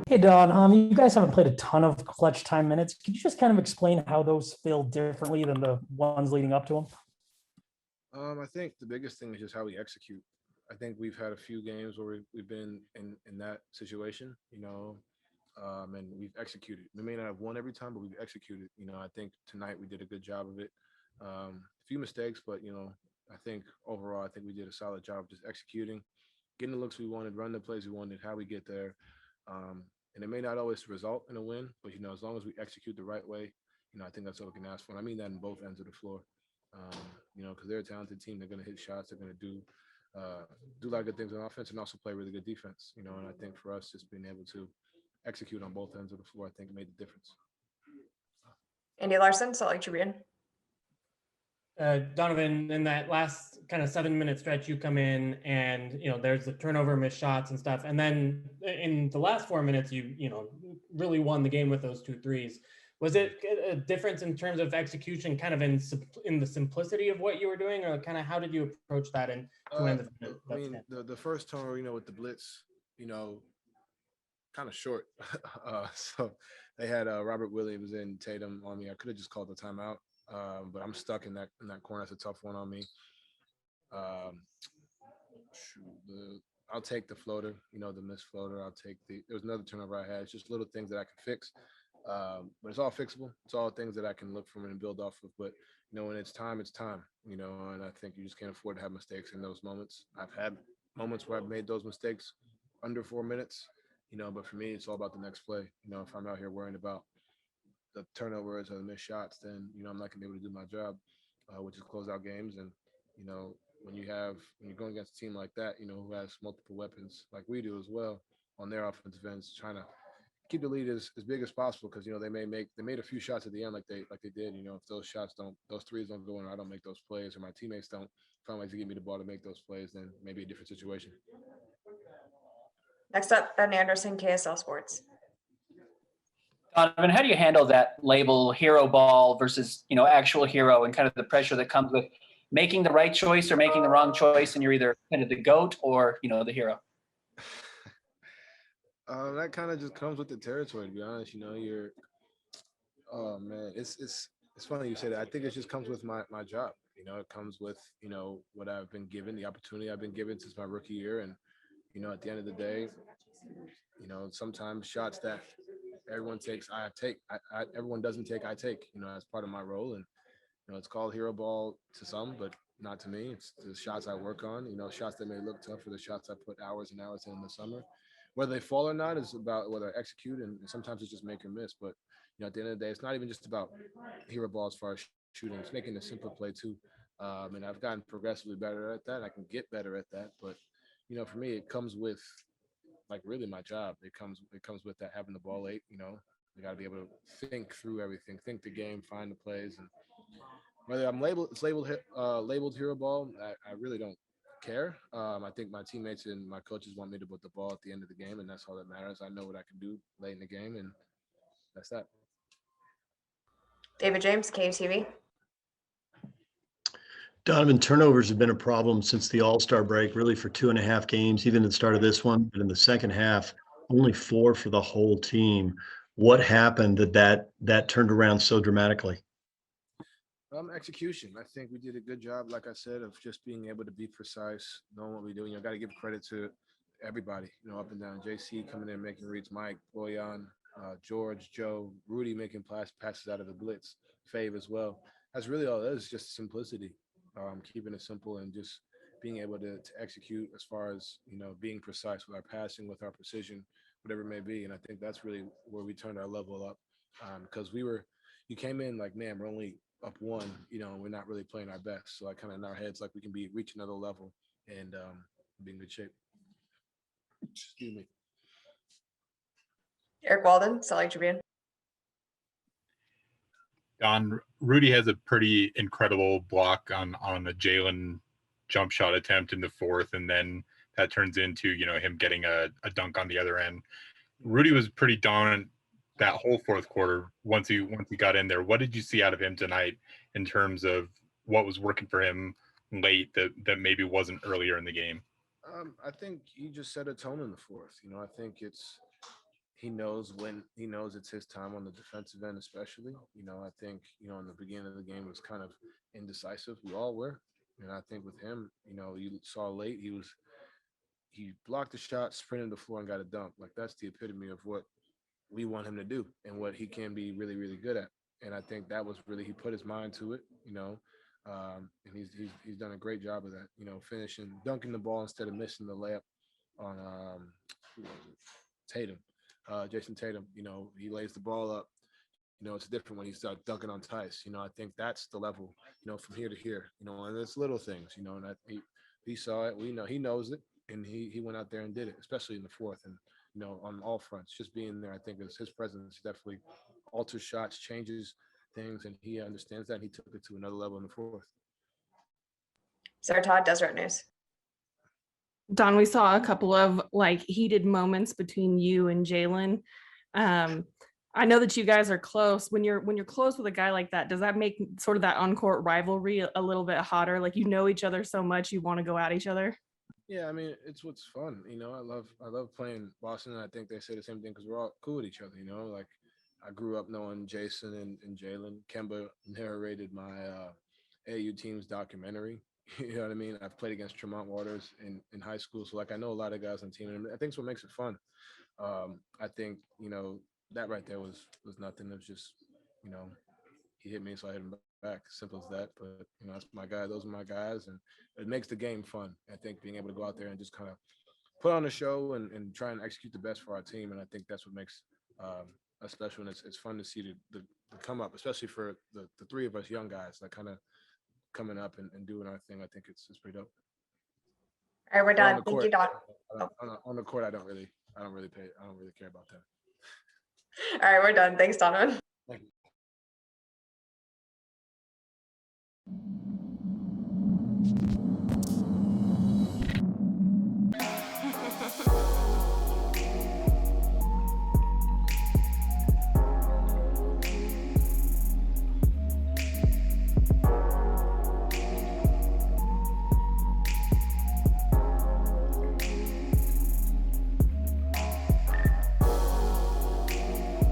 Hey Don, you guys haven't played a ton of clutch time minutes. Could you just kind of explain how those feel differently than the ones leading up to them? I think the biggest thing is just how we execute. I think we've had a few games where we've been in that situation, and we've executed. We may not have won every time, but we've executed. I think tonight we did a good job of it. A few mistakes, but I think overall, I think we did a solid job of just executing, getting the looks we wanted, running the plays we wanted, how we get there. And it may not always result in a win, but as long as we execute the right way, I think that's all we can ask for. And I mean that in both ends of the floor. Um, because they're a talented team. They're going to hit shots. They're going to do a lot of good things on offense and also play really good defense. And I think for us, just being able to execute on both ends of the floor, I think made the difference. Andy Larson, Salt Lake Tribune. Donovan, in that last kind of 7-minute stretch, you come in and there's the turnover, missed shots and stuff, and then in the last 4 minutes, you really won the game with those 2 threes. Was it a difference in terms of execution, kind of in the simplicity of what you were doing, or kind of how did you approach that and to end the first turnover, with the blitz, kind of short. So they had Robert Williams and Tatum on me. I could have just called the timeout, but I'm stuck in that corner. That's a tough one on me. I'll take the floater, the missed floater. There was another turnover I had. It's just little things that I can fix. But it's all fixable. It's all things that I can look from and build off of. But when it's time, it's time. And I think you just can't afford to have mistakes in those moments. I've had moments where I've made those mistakes under 4 minutes. But for me, it's all about the next play. If I'm out here worrying about the turnovers or the missed shots, then I'm not gonna be able to do my job, which is close out games. And when you're going against a team like that, who has multiple weapons like we do as well on their offensive ends, trying to keep the lead as big as possible, because they made a few shots at the end like they did. If those threes don't go in, or I don't make those plays, or my teammates don't find ways to give me the ball to make those plays, then maybe a different situation. Next up, Ben Anderson, KSL Sports. Donovan, how do you handle that label hero ball versus actual hero, and kind of the pressure that comes with making the right choice or making the wrong choice, and you're either kind of the GOAT or the hero? That kind of just comes with the territory, to be honest. Oh man, it's funny you say that. I think it just comes with my job. It comes with what I've been given, the opportunity I've been given since my rookie year, and at the end of the day, sometimes shots that everyone takes, I take. Everyone doesn't take, I take. As part of my role, and it's called hero ball to some, but not to me. It's the shots I work on. Shots that may look tough, or the shots I put hours and hours in the summer. Whether they fall or not is about whether I execute, and sometimes it's just make or miss. But at the end of the day, it's not even just about hero ball as far as shooting. It's making a simple play too. And I've gotten progressively better at that. I can get better at that. But for me, it comes with really my job. It comes with that, having the ball late. You got to be able to think through everything, think the game, find the plays, and whether labeled hero ball, I really don't care. I think my teammates and my coaches want me to put the ball at the end of the game, and that's all that matters. I know what I can do late in the game, and that's that. David James, KUTV. Donovan, turnovers have been a problem since the All-Star break, really for 2.5 games, even at the start of this one. But in the second half, only 4 for the whole team. What happened that turned around so dramatically? Execution. I think we did a good job, like I said, of just being able to be precise, knowing what we're doing. Got to give credit to everybody, up and down. JC coming in, making reads, Mike, Boyan, George, Joe, Rudy making passes out of the blitz, Fave as well. That's really all it is, just simplicity, keeping it simple and just being able to execute as far as, being precise with our passing, with our precision, whatever it may be. And I think that's really where we turned our level up, because you came in like, man, we're only up 1, and we're not really playing our best. So I kind of in our heads, like we can reach another level and be in good shape. Excuse me. Eric Walden, Salt Lake Tribune. Don, Rudy has a pretty incredible block on a Jaylen jump shot attempt in the fourth, and then that turns into him getting a dunk on the other end. Rudy was pretty dominant that whole fourth quarter once he got in there. What did you see out of him tonight in terms of what was working for him late that maybe wasn't earlier in the game? I think he just set a tone in the fourth. I think he knows it's his time on the defensive end, especially. I think, in the beginning of the game it was kind of indecisive. We all were. And I think with him, you saw late, he blocked the shot, sprinted the floor, and got a dunk. Like, that's the epitome of what we want him to do and what he can be really, really good at. And I think that was really, he put his mind to it, and he's done a great job of that, finishing, dunking the ball instead of missing the layup on who was it? Tatum, Jason Tatum. He lays the ball up. It's different when he starts dunking on Tice. I think that's the level, from here to here, and it's little things, and he saw it. He knows it, and he went out there and did it, especially in the fourth. And on all fronts, just being there, I think his presence definitely alters shots, changes things, and he understands that. And he took it to another level in the fourth. Sarah Todd, Deseret News. Don, we saw a couple of heated moments between you and Jaylen. I know that you guys are close. When you're close with a guy like that, does that make sort of that on-court rivalry a little bit hotter? Like, each other so much, you want to go at each other? Yeah, I mean, it's what's fun. I love playing Boston, and I think they say the same thing because we're all cool with each other. Like, I grew up knowing Jason and Jaylen. Kemba narrated my AU team's documentary. You know what I mean? I've played against Tremont Waters in high school, so I know a lot of guys on the team, and I think it's what makes it fun. I think that right there was nothing. It was just he hit me, so I hit him back. Simple as that. But that's my guy. Those are my guys, and it makes the game fun. I think being able to go out there and just kind of put on a show and try and execute the best for our team, and I think that's what makes us special. And it's fun to see the come up, especially for the three of us young guys, like kind of coming up and doing our thing. I think it's pretty dope. All right, we're done. Thank you, Don. On the court, I don't really care about that. All right, we're done. Thanks, Donovan. Thank you.